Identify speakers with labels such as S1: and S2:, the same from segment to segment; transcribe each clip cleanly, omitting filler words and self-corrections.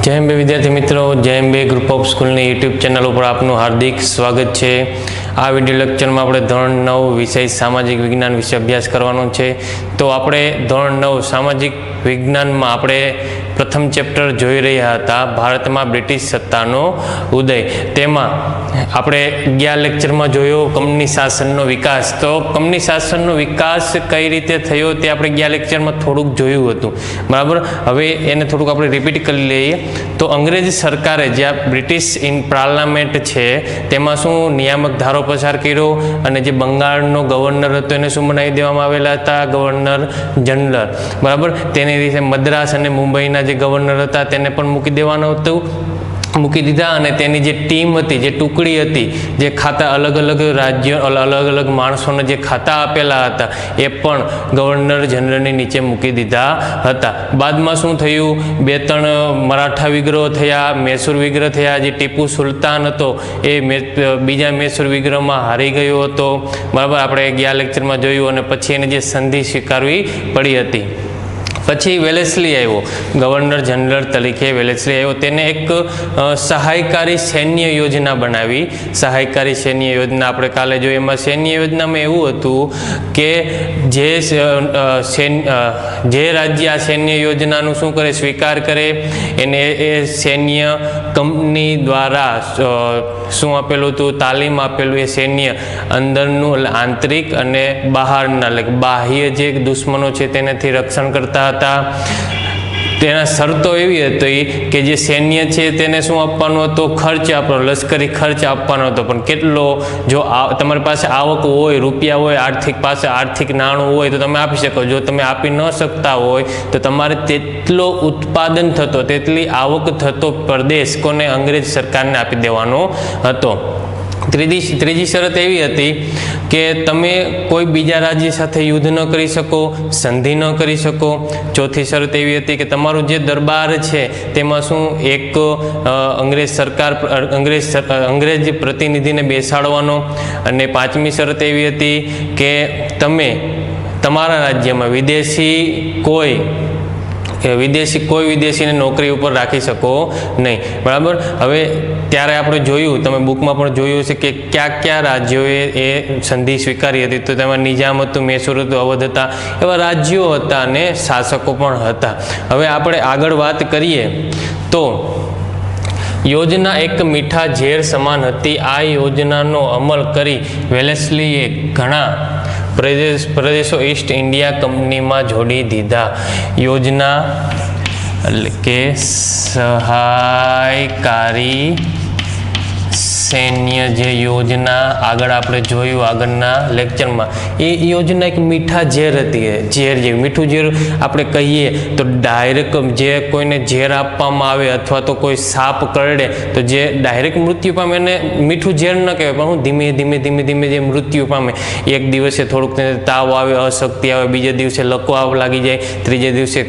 S1: જય અંબે વિદ્યાર્થી મિત્રો, જય અંબે ગ્રુપ ઓફ સ્કૂલની યુટ્યુબ ચેનલ ઉપર આપનું હાર્દિક સ્વાગત છે। આ વિડીયો લેક્ચરમાં આપણે ધોરણ 9 વિષય સામાજિક વિજ્ઞાન વિશે અભ્યાસ કરવાનો છે। તો આપણે ધોરણ 9 સામાજિક વિજ્ઞાનમાં આપણે પ્રથમ ચેપ્ટર જોઈ રહ્યા હતા, ભારતમાં બ્રિટિશ સત્તાનો ઉદય। તેમાં આપણે ગયા લેક્ચરમાં જોયો કંપની શાસનનો વિકાસ। તો કંપની શાસનનો વિકાસ કઈ રીતે થયો તે આપણે ગયા લેક્ચરમાં થોડુંક જોયું હતું, બરાબર। હવે એને થોડુંક આપણે રિપીટ કરી લઈએ। તો અંગ્રેજ સરકારે જ્યાં બ્રિટિશ પાર્લામેન્ટ છે તેમાં શું નિયામક ધારો પસાર કર્યો, અને જે બંગાળનો ગવર્નર હતો એને શું બનાવી દેવામાં આવેલા હતા, ગવર્નર જનરલ, બરાબર। તેની રીતે મદ્રાસ અને મુંબઈના જે ગવર્નર હતા તેને પણ મૂકી દીધા, અને તેની જે ટીમ હતી, જે ટુકડી હતી, જે ખાતા અલગ અલગ રાજ્યો અલગ અલગ માણસોને જે ખાતા આપેલા હતા એ પણ ગવર્નર જનરલની નીચે મૂકી દીધા હતા। બાદમાં શું થયું, 2-3 મરાઠા વિગ્રહો થયા, મૈસૂર વિગ્રહ થયા। જે ટીપુ સુલતાન હતો એ બીજા મૈસૂર વિગ્રહમાં હારી ગયો હતો, બરાબર, આપણે ગયા લેક્ચરમાં જોયું। અને પછી એને જે સંધિ સ્વીકારવી પડી હતી। પછી વેલેસ્લી આવ્યો, ગવર્નર જનરલ તરીકે વેલેસ્લી આવ્યો। તેને એક સહાયકારી સૈન્ય યોજના બનાવી। સહાયકારી સૈન્ય યોજના આપણે કાલે જોઈ। એમાં સૈન્ય યોજનામાં એવું હતું કે જે રાજ્ય આ સૈન્ય યોજનાનું શું કરે, સ્વીકાર કરે, એને એ સૈન્ય કંપની દ્વારા શું આપેલું હતું, તાલીમ આપેલું। એ સૈન્ય અંદરનું આંતરિક અને બહારના બાહ્ય જે દુશ્મનો છે તેનાથી રક્ષણ કરતા હતા। તેના શરતો એવી હતી કે જે સૈન્ય છે તેને શું આપવાનો હતો, ખર્ચ આપણો લશ્કરી ખર્ચ આપવાનો હતો, પણ કેટલો, જો તમારી પાસે આવક હોય, રૂપિયા હોય, આર્થિક નાણું હોય તો તમે આપી શકો। જો તમે આપી ન શકતા હોય તો તમારે તેટલો ઉત્પાદન થતો, તેટલી આવક થતો પ્રદેશ કોને, અંગ્રેજ સરકારને આપી દેવાનો હતો। ત્રીજી શરત એવી હતી કે તમે કોઈ બીજા રાજ્ય સાથે યુદ્ધ ન કરી શકો, સંધિ ન કરી શકો। ચોથી શરત એવી હતી કે તમારું જે દરબાર છે તેમાં શું એક અંગ્રેજ પ્રતિનિધિને બેસાડવાનો। અને પાંચમી શરત એવી હતી કે તમે તમારા રાજ્યમાં વિદેશીને નોકરી ઉપર રાખી શકો નહીં, બરાબર। હવે ત્યારે આપણે જોયું, તમે બુકમાં પણ જોયું છે કે કયા રાજ્યોએ એ સંધિ સ્વીકારી હતી। તો તેમાં નિજામ હતું, મૈસૂર હતું, અવધ હતા, એવા રાજ્યો હતા અને શાસકો પણ હતા। હવે આપણે આગળ વાત કરીએ તો યોજના એક મીઠા ઝેર સમાન હતી। આ યોજનાનો અમલ કરી વેલેસ્લીએ ઘણા પ્રદેશો ઈસ્ટ ઇન્ડિયા કંપનીમાં જોડી દીધા। યોજના એટલે કે સહાયકારી સૈન્ય જે યોજના આગળ આપણે જોયું આગળના લેક્ચરમાં, એ યોજના એક મીઠા ઝેર હતી। ઝેર જેવી, મીઠું ઝેર આપણે કહીએ તો ડાયરેક્ટ જે કોઈને ઝેર આપવામાં આવે અથવા તો કોઈ સાપ કરડે તો જે ડાયરેક્ટ મૃત્યુ પામે એને મીઠું ઝેર ન કહેવાય, પણ હું ધીમે ધીમે જે મૃત્યુ પામે। એક દિવસે થોડુંક તાવ આવે, અશક્તિ આવે, બીજે દિવસે લકવા લાગી જાય, ત્રીજે દિવસે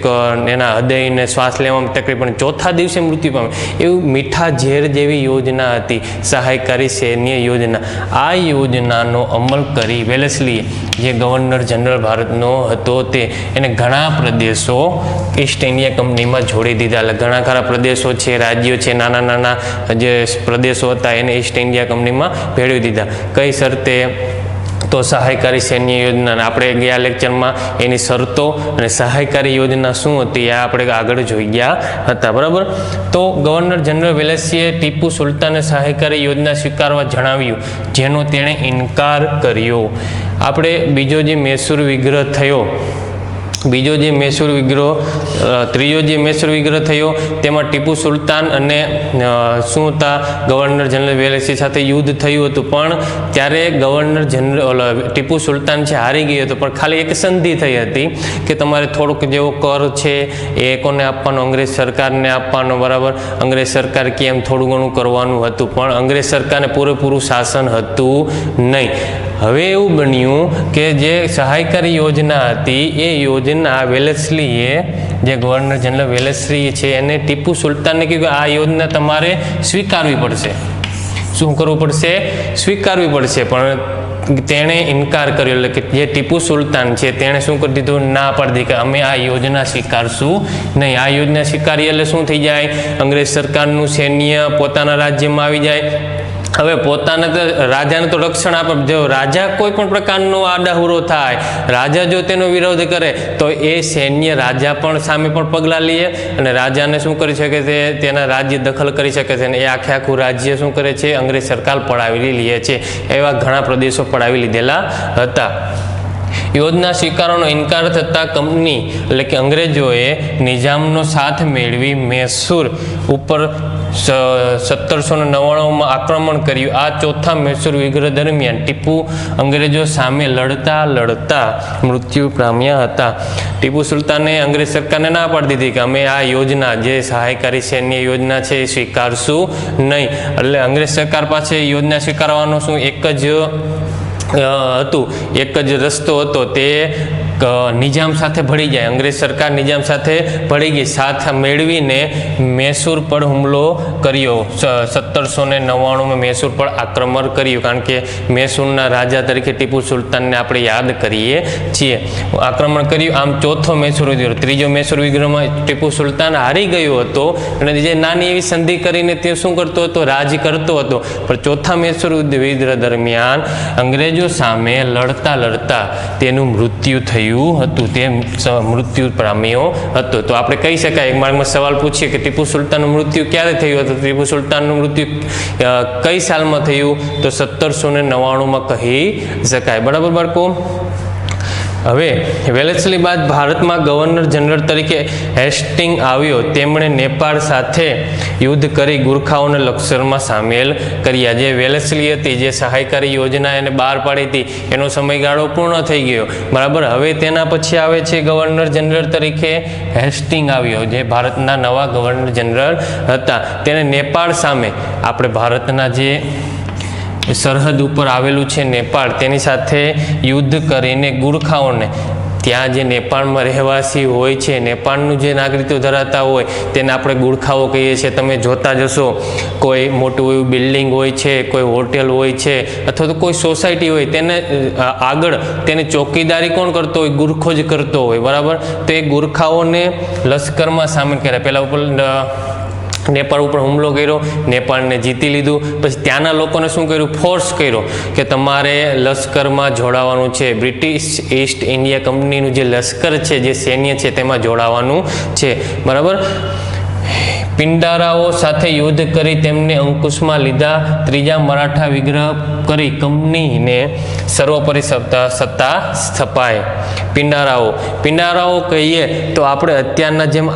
S1: એના હૃદયને શ્વાસ લેવામાં તકલીફ પડે, ચોથા દિવસે મૃત્યુ પામે। એવું મીઠા ઝેર જેવી યોજના હતી, સહાયકારી સૈન્ય યોજના। આ યોજનાનો અમલ કરી વેલેસ્લીએ, જે ગવર્નર જનરલ ભારતનો હતો, એને ઘણા પ્રદેશો ઈસ્ટ ઇન્ડિયા કંપનીમાં જોડી દીધા। એટલે ઘણા ખરા પ્રદેશો છે, રાજ્યો છે, નાના જે પ્રદેશો હતા એને ઈસ્ટ ઇન્ડિયા કંપનીમાં ભેળવી દીધા। કઈ શરતે? તો સહાયકારી સૈન્ય યોજના, આપણે ગયા લેક્ચરમાં એની શરતો અને સહાયકારી યોજના શું હતી એ આપણે આગળ જોઈ ગયા હતા, બરાબર। તો ગવર્નર જનરલ વેલેસ્લીએ ટીપુ સુલતાનને સહાયકારી યોજના સ્વીકારવા જણાવ્યું, જેનો તેણે ઇનકાર કર્યો। આપણે ત્રીજો જે મૈસૂર વિગ્રહ થયો તેમાં ટીપુ સુલતાન અને શું હતા, ગવર્નર જનરલ વેલેસ્લી સાથે યુદ્ધ થયું હતું, પણ ત્યારે ગવર્નર જનરલ ટીપુ સુલતાન છે હારી ગયો હતો, પણ ખાલી એક સંધિ થઈ હતી કે તમારે થોડુંક જેવો કર છે એ કોને આપવાનો, અંગ્રેજ સરકારને આપવાનો, બરાબર। અંગ્રેજ સરકાર કે એમ થોડું ઘણું કરવાનું હતું, પણ અંગ્રેજ સરકારને પૂરેપૂરું શાસન હતું નહીં। હવે એવું બન્યું કે જે સહાયકારી યોજના હતી એ યોજના વેલેસ્લીએ, જે ગવર્નર જનરલ વેલેસ્લી છે, એને ટીપુ સુલતાનને કહ્યું કે આ યોજના તમારે સ્વીકારવી પડશે। શું કરવું પડશે? સ્વીકારવી પડશે। પણ તેણે ઇનકાર કર્યો, એટલે કે જે ટીપુ સુલતાન છે તેણે શું કરી દીધું, ના પાડી દીધી કે અમે આ યોજના સ્વીકારશું નહીં. આ યોજના સ્વીકારીએ એટલે શું થઈ જાય, અંગ્રેજ સરકારનું સૈન્ય પોતાના રાજ્યમાં આવી જાય. હવે પોતાના તો રાજાને તો રક્ષણ આપે, જો રાજા કોઈ પણ પ્રકારનો આડાહુરો થાય, રાજા જો તેનો વિરોધ કરે તો એ સૈન્ય રાજા પણ સામે પણ પગલાં લે અને રાજાને શું કરી શકે છે, તેના રાજ્ય દખલ કરી શકે છે અને એ આખું રાજ્ય શું કરે છે, અંગ્રેજ સરકાર પડાવી લે છે. એવા ઘણા પ્રદેશો પડાવી લીધેલા હતા. યોજના સ્વીકારવાનો ઇનકાર થતાં કંપની એટલે કે અંગ્રેજોએ નિઝામનો સાથ મેળવી મૈસૂર ઉપર 1799માં આક્રમણ કર્યું. આ ચોથા મૈસૂર વિગ્રહ દરમિયાન ટીપુ અંગ્રેજો સામે લડતા મૃત્યુ પામ્યા હતા. ટીપુ સુલતાને અંગ્રેજ સરકારને ના પાડી દીધી કે અમે આ યોજના જે સહાયકારી સૈન્ય યોજના છે એ સ્વીકારશું નહીં. એટલે અંગ્રેજ સરકાર પાસે યોજના સ્વીકારવાનો શું એક જ હતું, એક જ રસ્તો હતો, તે નિજામ સાથે ભળી જાય. અંગ્રેજ સરકાર નિજામ સાથે ભળી ગઈ, સાથ મેળવીને મૈસૂર પર હુમલો કર્યો. 1799માં મૈસૂર પર આક્રમણ કર્યું, કારણ કે મૈસૂરના રાજા તરીકે ટીપુ સુલતાનને આપણે યાદ કરીએ છીએ. આક્રમણ કર્યું. આમ ચોથો મૈસૂર વિગ્રહ, ત્રીજો મૈસૂર વિગ્રહમાં ટીપુ સુલતાન હારી ગયો હતો અને જે નાની એવી સંધિ કરીને તે શું કરતો હતો, રાજ કરતો હતો. પણ ચોથા મૈસૂર વિગ્રહ દરમિયાન અંગ્રેજો સામે લડતા તેનું મૃત્યુ થયું હતું, તે મૃત્યુ પામ્યો હતો. તો આપણે કહી શકાય, એક માર્ગમાં સવાલ પૂછીએ કે ટીપુ સુલતાનનું મૃત્યુ ક્યારે થયું હતું. ટીપુ સુલતાનનું મૃત્યુ કઈ સાલમાં થયું, તો 1799માં કહી શકાય. બરાબર બાળકો. હવે વેલેસ્લી બાદ ભારતમાં ગવર્નર જનરલ તરીકે હેસ્ટિંગ આવ્યો. તેમણે નેપાળ સાથે યુદ્ધ કરી ગુરખાઓને લશ્કરમાં સામેલ કર્યા. જે વેલેસ્લી હતી, જે સહાયકારી યોજના એને બહાર પાડી હતી, એનો સમયગાળો પૂર્ણ થઈ ગયો. બરાબર. હવે તેના પછી આવે છે ગવર્નર જનરલ તરીકે હેસ્ટિંગ આવ્યો, જે ભારતના નવા ગવર્નર જનરલ હતા. તેને નેપાળ સામે આપણે ભારતના જે સરહદ ઉપર આવેલું છે નેપાળ, તેની સાથે યુદ્ધ કરીને ગુરખાઓને, ત્યાં જે નેપાળમાં રહેવાસી હોય છે, નેપાળનું જે નાગરિકત્વ ધરાવતા હોય તેને આપણે ગુરખાઓ કહીએ છીએ. તમે જોતા જશો, કોઈ મોટું એવું બિલ્ડિંગ હોય છે, કોઈ હોટેલ હોય છે, અથવા તો કોઈ સોસાયટી હોય, તેને આગળ તેની ચોકીદારી કોણ કરતો હોય, ગુરખો જ કરતો હોય. બરાબર. તો એ ગુરખાઓને લશ્કરમાં સામેલ કર્યા. પહેલાં ઉપર નેપાળ ઉપર હુમલો કર્યો, નેપાળને જીતી લીધું. પછી ત્યાંના લોકોને શું કર્યું, ફોર્સ કર્યો કે તમારે લશ્કરમાં જોડાવાનું છે. બ્રિટિશ ઈસ્ટ ઇન્ડિયા કંપનીનું જે લશ્કર છે, જે સૈન્ય છે, તેમાં જોડાવાનું છે. બરાબર. પિંડારાઓ સાથે યુદ્ધ કરી તેમને અંકુશમાં લીધા. ત્રીજા મરાઠા વિગ્રહ કરી કંપનીને સર્વોપરી સત્તા સ્થપાય. પિંડારાઓ કહીએ તો આપણે અત્યારના જેમ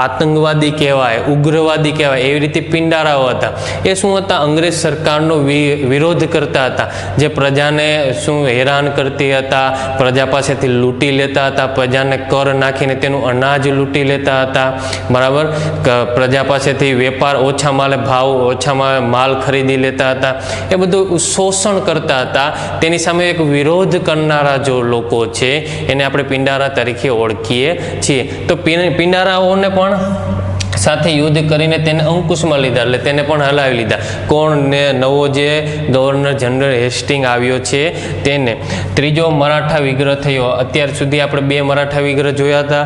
S1: આતંકવાદી કહેવાય, ઉગ્રવાદી કહેવાય, એવી રીતે પિંડારાઓ હતા. એ શું હતા, અંગ્રેજ સરકારનો વિરોધ કરતા હતા, જે પ્રજાને શું હેરાન કરતી હતા, પ્રજા પાસેથી લૂંટી લેતા હતા, પ્રજાને કર નાખીને તેનું અનાજ લૂંટી લેતા હતા. બરાબર. પ્રજા પાસેથી વેપાર ઓછામાં માલ ખરીદી લેતા હતા. એ બધું શોષણ કરતા હતા. તેની સામે એક વિરોધ કરનારા જો લોકો છે એને આપણે પિંડારા તરીકે ઓળખીએ છીએ. તો પિંડારાઓને પણ સાથે યુદ્ધ કરીને તેને અંકુશમાં લીધા, એટલે તેને પણ હલાવી લીધા. કોણ ને નવો જે ગવર્નર જનરલ હેસ્ટિંગ આવ્યો છે તેને. ત્રીજો મરાઠા વિગ્રહ થયો. અત્યાર સુધી આપણે 2 મરાઠા વિગ્રહ જોયા હતા.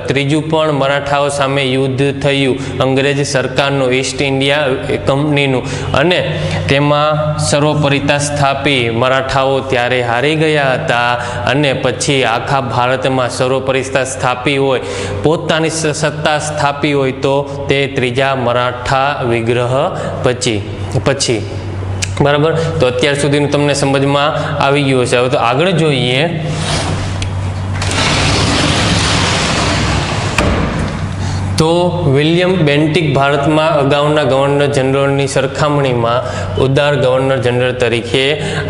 S1: ત્રીજું પણ મરાઠાઓ સામે યુદ્ધ થયું, અંગ્રેજ સરકારનું, ઈસ્ટ ઇન્ડિયા કંપનીનું, અને તેમાં સર્વોપરિતા સ્થાપી. મરાઠાઓ ત્યારે હારી ગયા હતા અને પછી આખા ભારતમાં સર્વોપરિતા સ્થાપી હોય, પોતાની સત્તા સ્થાપી હોય, તો તે ત્રીજા મરાઠા વિગ્રહ પછી. બરાબર. તો અત્યાર સુધીનું તમને સમજમાં આવી ગયું હશે. હવે તો આગળ જોઈએ. તો વિલિયમ બેન્ટિક ભારતમાં અગાઉના ગવર્નર જનરલની સરખામણીમાં ઉદાર ગવર્નર જનરલ તરીકે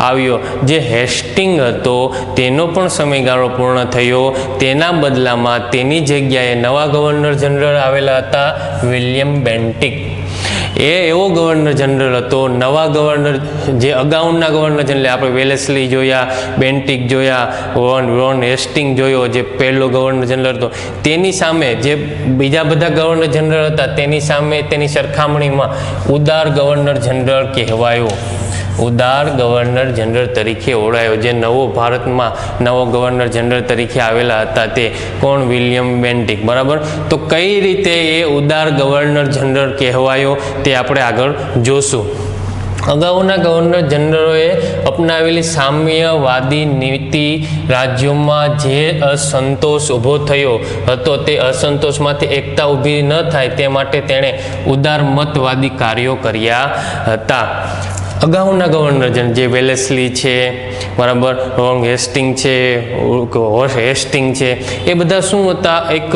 S1: આવ્યો. જે હેસ્ટિંગ હતો તેનો પણ સમયગાળો પૂર્ણ થયો. તેના બદલામાં તેની જગ્યાએ નવા ગવર્નર જનરલ આવેલા હતા, વિલિયમ બેન્ટિક. એ એવો ગવર્નર જનરલ હતો, નવા ગવર્નર, જે અગાઉના ગવર્નર જનરલ આપણે વેલેસ્લી જોયા, બેન્ટિક જોયા, વોન હેસ્ટિંગ જોયો, જે પહેલો ગવર્નર જનરલ હતો, તેની સામે જે બીજા બધા ગવર્નર જનરલ હતા તેની સામે, તેની સરખામણીમાં ઉદાર ગવર્નર જનરલ કહેવાયો. ઉદાર ગવર્નર જનરલ તરીકે ઓળખાયો. જે ભારતમાં નવો ગવર્નર જનરલ તરીકે આવેલા હતા તે કોણ? William Bentinck. બરાબર. તો કઈ રીતે એ ઉદાર ગવર્નર જનરલ કહેવાયો તે આપણે આગળ જોશું. અગાઉના ગવર્નર જનરલોએ અપનાવેલી સામ્યવાદી નીતિ રાજ્યોમાં જે અસંતોષ ઊભો થયો હતો તે અસંતોષમાંથી એકતા ઊભી ન થાય તે માટે તેણે ઉદારમતવાદી કાર્યો કર્યા હતા. અગાઉના ગવર્નર જનરલ જે વેલેસ્લી છે, બરાબર, રોંગ હેસ્ટિંગ છે, હેસ્ટિંગ છે, એ બધા શું હતા? એક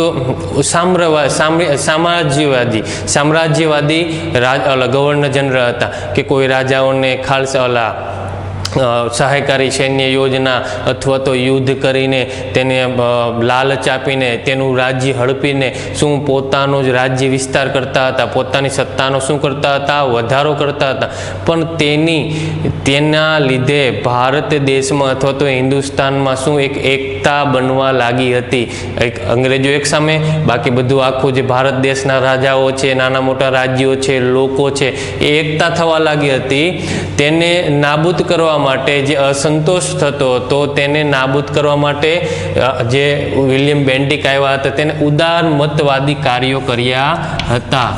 S1: સામ્રાજ્યવાદી ગવર્નર જનરલ હતા કે કોઈ રાજાઓને ખાલસા સહાયકારી સૈન્ય યોજના અથવા તો યુદ્ધ કરીને તેને લાલચ આપીને તેનું રાજ્ય હડપીને શું પોતાનો જ રાજ્ય વિસ્તાર કરતા હતા, પોતાની સત્તાનો શું કરતા હતા? વધારો કરતા હતા. પણ તેના લીધે ભારત દેશમાં અથવા તો હિન્દુસ્તાનમાં શું એક એકતા બનવા લાગી હતી. અંગ્રેજો એક સામે, બાકી બધું આખું જે ભારત દેશના રાજાઓ છે, નાના મોટા રાજ્યો છે, લોકો છે, એ એકતા થવા લાગી હતી. તેને નાબૂદ કરવા માટે, જે અસંતોષ થતો હતો તેને નાબૂદ કરવા માટે જે વિલિયમ બેન્ટિક આવ્યા હતા તેને ઉદારમતવાદી કાર્યો કર્યા હતા.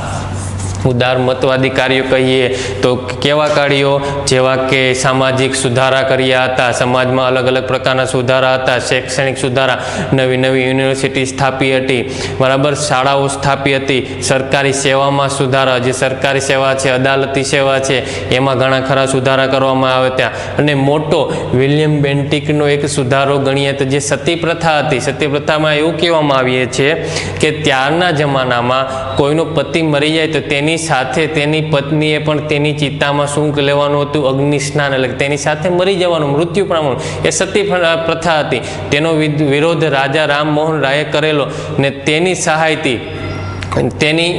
S1: ઉદારમતવાદી કાર્યો કહીએ તો કેવા કાર્યો? જેવા કે સામાજિક સુધારા કર્યા હતા, સમાજમાં અલગ અલગ પ્રકારના સુધારા હતા, શૈક્ષણિક સુધારા, નવી નવી યુનિવર્સિટી સ્થાપી હતી, બરાબર, શાળાઓ સ્થાપી હતી, સરકારી સેવામાં સુધારા, જે સરકારી સેવા છે, અદાલતી સેવા છે, એમાં ઘણા ખરા સુધારા કરવામાં આવ્યા હતા. અને મોટો વિલિયમ બેન્ટિકનો એક સુધારો ગણીએ તો જે સતી પ્રથા હતી. સતી પ્રથામાં એવું કહેવામાં આવીએ છે કે ત્યારના જમાનામાં કોઈનો પતિ મરી જાય તો તેની સાથે તેની પત્નીએ પણ તેની ચિતામાં શું લેવાનું હતું? અગ્નિ સ્નાન, એટલે તેની સાથે મરી જવાનું, મૃત્યુ પામવાનું. એ સતી પ્રથા હતી. તેનો વિરોધ રાજા રામમોહન રાયે કરેલો ને તેની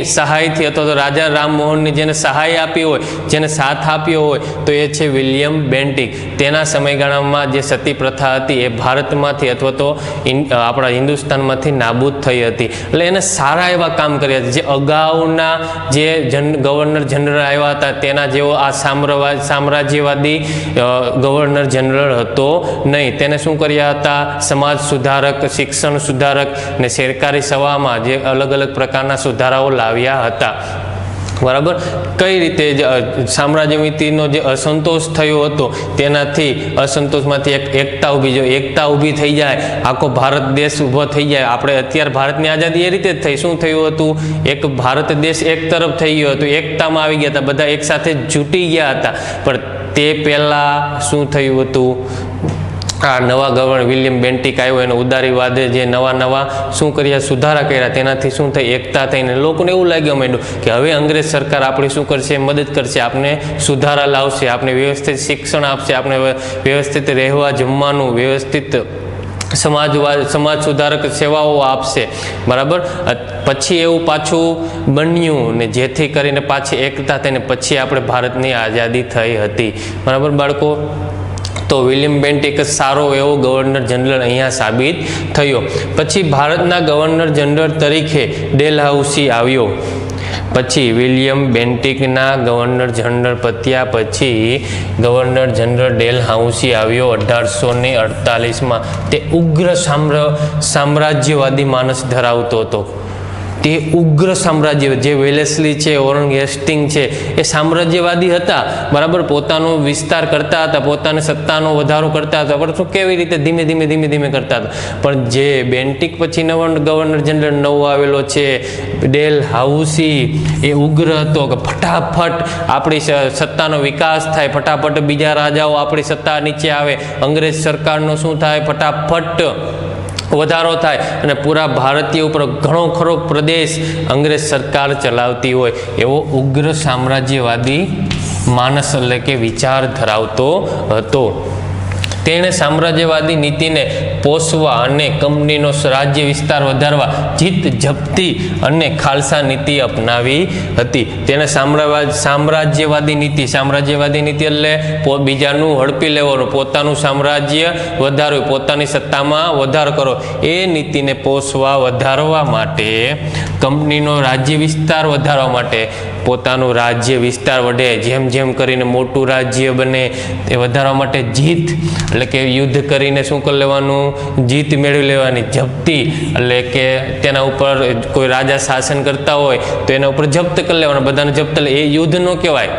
S1: સહાયથી અથવા તો રાજા રામમોહનની જેને સહાય આપી હોય, જેને સાથ આપ્યો હોય તો એ છે વિલિયમ બેન્ટિક. તેના સમયગાળામાં જે સતી પ્રથા હતી એ ભારતમાંથી અથવા તો આપણા હિન્દુસ્તાનમાંથી નાબૂદ થઈ હતી. એટલે એને સારા એવા કામ કર્યા હતા. જે અગાઉના જે ગવર્નર જનરલ આવ્યા હતા તેના જેવો આ સામ્રાજ્યવાદી ગવર્નર જનરલ હતો નહીં. તેને શું કર્યા હતા? સમાજ સુધારક, શિક્ષણ સુધારક ને સરકારી સેવામાં જે અલગ અલગ પ્રકારના સુધારાઓ લાવ્યા હતા. બરાબર. કઈ રીતે સામ્રાજ્યવાદીનો જે અસંતોષ થયો હતો તેનાથી અસંતોષમાંથી એક એકતા ઊભી, જો એકતા ઊભી થઈ જાય, આખો ભારત દેશ ઊભો થઈ જાય. આપણે અત્યારે ભારતની આઝાદી એ રીતે જ થઈ. શું થયું હતું? એક ભારત દેશ એક તરફ થઈ ગયો હતો, એકતામાં આવી ગયા હતા, બધા એક સાથે જૂટી ગયા હતા. પણ તે પહેલા શું થયું હતું? આ નવા ગવર્નર વિલિયમ બેન્ટિક આવ્યો, એનો ઉદારીવાદે જે નવા શું કર્યા? સુધારા કર્યા. તેનાથી શું થઈ? એકતા થઈને લોકોને એવું લાગ્યું માંડ્યું કે હવે અંગ્રેજ સરકાર આપણી શું કરશે? મદદ કરશે, આપણે સુધારા લાવશે, આપણે વ્યવસ્થિત શિક્ષણ આપશે, આપણે વ્યવસ્થિત રહેવા જમવાનું, વ્યવસ્થિત સમાજ સુધારક સેવાઓ આપશે. બરાબર. પછી એવું પાછું બન્યું ને જેથી કરીને પાછી એકતા થઈને પછી આપણે ભારતની આઝાદી થઈ હતી. બરાબર બાળકો. તો વિલિયમ બેન્ટિક સારો એવો ગવર્નર જનરલ અહીંયા સાબિત થયો. પછી ભારતના ગવર્નર જનરલ તરીકે ડેલહાઉસી આવ્યો. પછી વિલિયમ બેન્ટિકના ગવર્નર જનરલ પત્યા પછી ગવર્નર જનરલ ડેલહાઉસી આવ્યો 1848માં. તે ઉગ્ર સામ્રાજ્યવાદી માનસ ધરાવતો હતો. તે ઉગ્ર સામ્રાજ્ય, જે વેલેસ્લી છે, ઓરંગ હેસ્ટિંગ છે, એ સામ્રાજ્યવાદી હતા. બરાબર. પોતાનો વિસ્તાર કરતા હતા, પોતાની સત્તાનો વધારો કરતા હતા, પણ કેવી રીતે? ધીમે ધીમે કરતા હતા. પણ જે બેન્ટિક પછી ગવર્નર જનરલ નવો આવેલો છે ડેલહાઉસી, એ ઉગ્ર હતો કે ફટાફટ આપણી સત્તાનો વિકાસ થાય, ફટાફટ બીજા રાજાઓ આપણી સત્તા નીચે આવે, અંગ્રેજ સરકારનો શું થાય? ફટાફટ વધારો થાય અને પૂરા ભારતીય ઉપર ઘણો ખરો પ્રદેશ અંગ્રેજ સરકાર ચલાવતી હોય એવો ઉગ્ર સામ્રાજ્યવાદી માનસ એટલે કે વિચાર ધરાવતો હતો. તેણે સામ્રાજ્યવાદી નીતિને પોષવા અને કંપનીનો રાજ્ય વિસ્તાર વધારવા જીત જપ્તી અને ખાલસા નીતિ અપનાવી હતી. તેને સામ્રાજ્યવાદી નીતિ એટલે બીજાનું હડપી લેવાનું, પોતાનું સામ્રાજ્ય વધારવું, પોતાની સત્તામાં વધારો કરો, એ નીતિને પોષવા વધારવા માટે, કંપનીનો રાજ્ય વિસ્તાર વધારવા માટે પોતાનું રાજ્ય વિસ્તાર વધે, જેમ જેમ કરીને મોટું રાજ્ય બને તે વધારવા માટે જીત એટલે કે યુદ્ધ કરીને શું કરી લેવાનું, જીત મેળવી લેવાની. જપ્તી એટલે કે તેના ઉપર કોઈ રાજા શાસન કરતા હોય તો એના ઉપર જપ્ત કરી લેવાનું, બધાને જપ્ત. એ યુદ્ધ ન કહેવાય.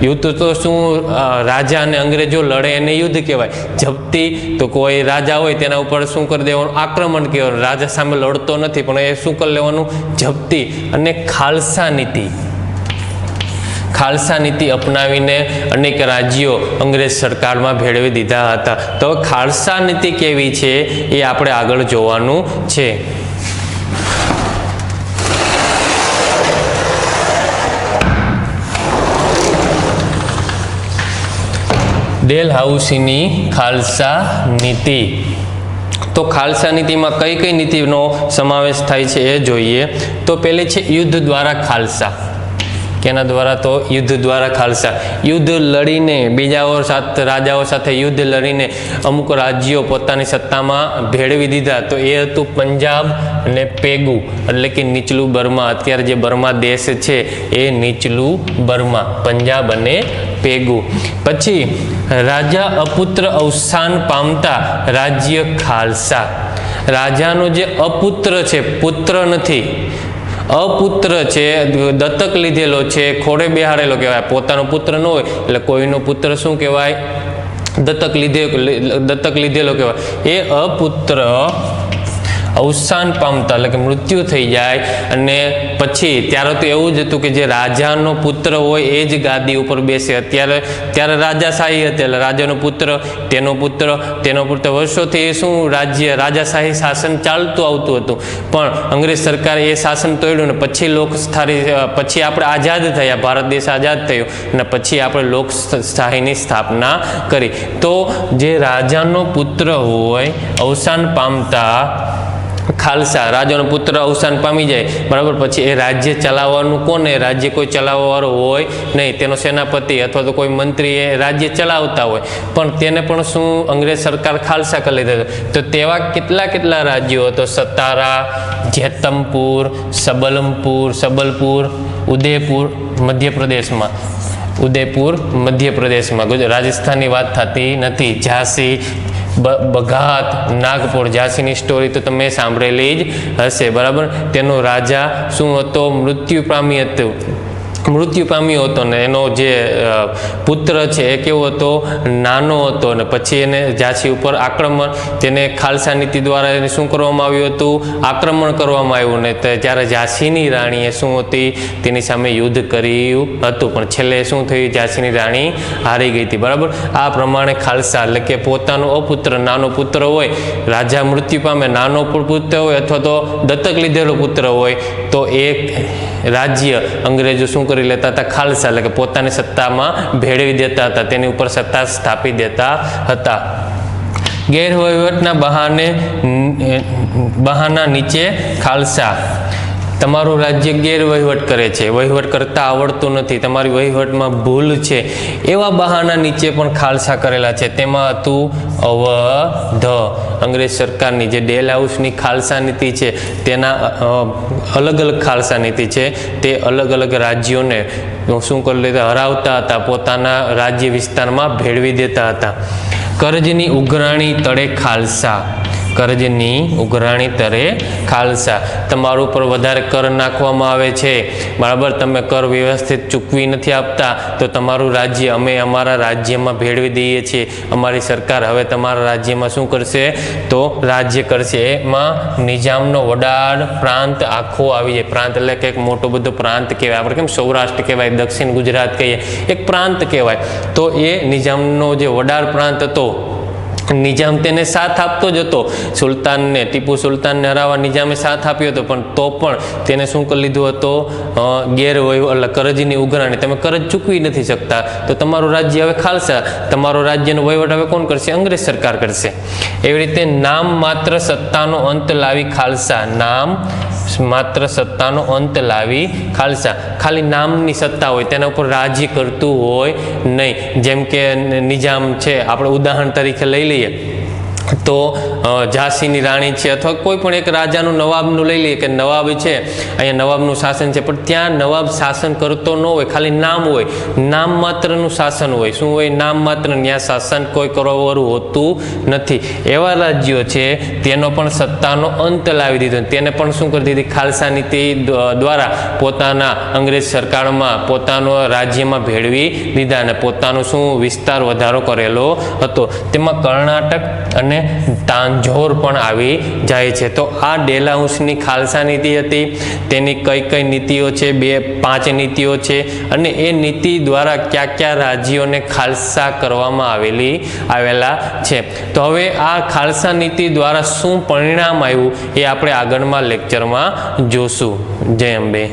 S1: યુદ્ધ તો શું રાજા અને અંગ્રેજો લડે એને યુદ્ધ કહેવાય. જપ્તી તો કોઈ રાજા હોય તેના ઉપર શું કરી દેવાનું, આક્રમણ કહેવાનું. રાજા સામે લડતો નથી પણ એ શું કરી લેવાનું, જપ્તી. અને ખાલસા નીતિ, ખાલસા નીતિ અપનાવીને અનેક રાજ્યો અંગ્રેજ સરકારમાં ભેળવી દીધા હતા. તો ખાલસા નીતિ કેવી છે એ આપણે આગળ જોવાનું છે. ડેલહાઉસીની ખાલસા નીતિ. તો ખાલસા નીતિમાં કઈ કઈ નીતિનો સમાવેશ થાય છે એ જોઈએ. તો પહેલી છે યુદ્ધ દ્વારા ખાલસા. કેના દ્વારા? તો યુદ્ધ દ્વારા ખાલસા. યુદ્ધ લડીને બીજા રાજાઓ સાથે યુદ્ધ લડીને અમુક રાજ્યો પોતાની સત્તામાં ભેળવી દીધા. તો એ હતું પંજાબ અને પેગુ એટલે કે નીચલું બર્મા. અત્યારે જે બર્મા દેશ છે એ નીચલું બર્મા, પંજાબ અને પેગુ. પછી રાજા અપુત્ર અવસાન પામતા રાજ્ય ખાલસા. રાજાનો જે અપુત્ર છે, પુત્ર નથી, અપુત્ર છે, દત્તક લીધેલો છે, ખોડે બેહાડેલો કહેવાય. પોતાનો પુત્ર ન હોય એટલે કોઈનો પુત્ર શું કહેવાય, દત્તક લીધેલો કહેવાય. એ અપુત્ર અવસાન પામતા એટલે કે મૃત્યુ થઈ જાય અને પછી ત્યારે તો એવું જ હતું કે જે રાજાનો પુત્ર હોય એ જ ગાદી ઉપર બેસે. ત્યારે રાજાશાહી હતી એટલે રાજાનો પુત્ર, તેનો પુત્ર વર્ષોથી એ શું રાજાશાહી શાસન ચાલતું આવતું હતું. પણ અંગ્રેજ સરકારે એ શાસન તોડ્યું ને પછી પછી આપણે આઝાદ થયા, ભારત દેશ આઝાદ થયો અને પછી આપણે લોકશાહીની સ્થાપના કરી. તો જે રાજાનો પુત્ર હોય અવસાન પામતા ખાલસા, રાજાનો પુત્ર અવસાન પામી જાય બરાબર, પછી એ રાજ્ય ચલાવવાનું કોને? રાજ્ય કોઈ ચલાવવાવાળો હોય નહીં, તેનો સેનાપતિ અથવા તો કોઈ મંત્રી એ રાજ્ય ચલાવતા હોય પણ તેને પણ શું અંગ્રેજ સરકાર ખાલસા કરી લીધા. તો તેવા કેટલા રાજ્યો? તો સતારા, જેતમપુર, સબલપુર, ઉદયપુર મધ્યપ્રદેશમાં, રાજસ્થાનની વાત થતી નથી. ઝાંસી, બઘાત, નાગપુર. ઝાંસીની સ્ટોરી તો તમે સાંભળેલી જ હશે બરાબર. તેનો રાજા શું હતો? મૃત્યુ પામ્યો હતો ને એનો જે પુત્ર છે એ કેવો હતો? નાનો હતો. ને પછી એને ઝાંસી ઉપર આક્રમણ, તેને ખાલસા નીતિ દ્વારા એને શું કરવામાં આવ્યું હતું? આક્રમણ કરવામાં આવ્યું. ને જ્યારે ઝાંસીની રાણીએ શું હતી? તેની સામે યુદ્ધ કર્યું હતું પણ છેલ્લે શું થયું? ઝાંસીની રાણી હારી ગઈ હતી બરાબર. આ પ્રમાણે ખાલસા એટલે કે પોતાનો અપુત્ર, નાનો પુત્ર હોય, રાજા મૃત્યુ પામે, નાનો પુત્ર હોય અથવા તો દત્તક લીધેલો પુત્ર હોય તો એક રાજ્ય અંગ્રેજો શું કરી લેતા હતા? ખાલસા એટલે કે પોતાની સત્તામાં ભેળવી દેતા હતા, તેની ઉપર સત્તા સ્થાપી દેતા હતા. ગેરવહીવટના બહાના નીચે ખાલસા. તમારું રાજ્ય ગેરવહીવટ કરે છે, વહીવટ કરતા આવડતું નથી, તમારી વહીવટમાં ભૂલ છે, એવા બહાના નીચે પણ ખાલસા કરેલા છે. તેમાં હતું અવધ. અંગ્રેજ સરકારની જે ડેલહાઉસની ખાલસા નીતિ છે તેના અલગ ખાલસા નીતિ છે. તે અલગ રાજ્યોને શું કરી લેતા? હરાવતા હતા, પોતાના રાજ્ય વિસ્તારમાં ભેળવી દેતા હતા. કરજની ઉઘરાણી તળે ખાલસા. તમારા ઉપર વધારે કર નાખવામાં આવે છે બરાબર, તમે કર વ્યવસ્થિત ચૂકવી નથી આપતા તો તમારું રાજ્ય અમે અમારા રાજ્યમાં ભેળવી દઈએ છીએ. અમારી સરકાર હવે તમારા રાજ્યમાં શું કરશે? તો રાજ્ય કરશે. એમાં નિજામનો વડાર પ્રાંત આખો આવી જાય. પ્રાંત એટલે કે એક મોટો બધો પ્રાંત કહેવાય. આપણે કેમ સૌરાષ્ટ્ર કહેવાય, દક્ષિણ ગુજરાત કહીએ, એક પ્રાંત કહેવાય. તો એ નિજામનો જે વડાર પ્રાંત હતો, નિજામ તેને સાથ આપતો જ હતો. સુલતાનને, ટીપુ સુલતાનને હરાવવા નિજામે સાથ આપ્યો હતો પણ તો પણ તેને શું કરી લીધું હતું? એટલે કરજની ઉઘરાણી. તમે કરજ ચૂકવી નથી શકતા તો તમારું રાજ્ય હવે ખાલસા, તમારો રાજ્યનો વહીવટ હવે કોણ કરશે? અંગ્રેજ સરકાર કરશે. એવી રીતે નામ માત્ર સત્તાનો અંત લાવી ખાલસા. ખાલી નામની સત્તા હોય, તેના ઉપર રાજ્ય કરતું હોય નહીં. જેમ કે નિજામ છે, આપણે ઉદાહરણ તરીકે લઈ લઈએ તો ઝાંસીની રાણી છે અથવા કોઈ પણ એક રાજાનું નવાબનું લઈ લઈએ કે નવાબ છે, અહીંયા નવાબનું શાસન છે, પણ ત્યાં નવાબ શાસન કરતો ન હોય, ખાલી નામ હોય, નામ માત્રનું શાસન હોય. શું હોય? નામ માત્ર. ત્યાં શાસન કોઈ કરવાવાળું હોતું નથી. એવા રાજ્યો છે તેનો પણ સત્તાનો અંત લાવી દીધો. તેને પણ શું કરી દીધી? ખાલસા નીતિ દ્વારા પોતાના અંગ્રેજ સરકારમાં પોતાનો રાજ્યમાં ભેળવી દીધા અને પોતાનો શું વિસ્તાર વધારો કરેલો હતો. તેમાં કર્ણાટક અને તાંજોર પણ આવી જાય છે. તો આ ડેલહાઉસની ખાલસા નીતિ હતી. તેની કઈ કઈ નીતિઓ છે? 5 નીતિઓ છે અને એ નીતિ દ્વારા કયા કયા રાજ્યોને ખાલસા કરવામાં આવેલા છે. તો હવે આ ખાલસા નીતિ દ્વારા શું પરિણામ આવ્યું એ આપણે આગળના લેક્ચરમાં જોશું. જય અંબે.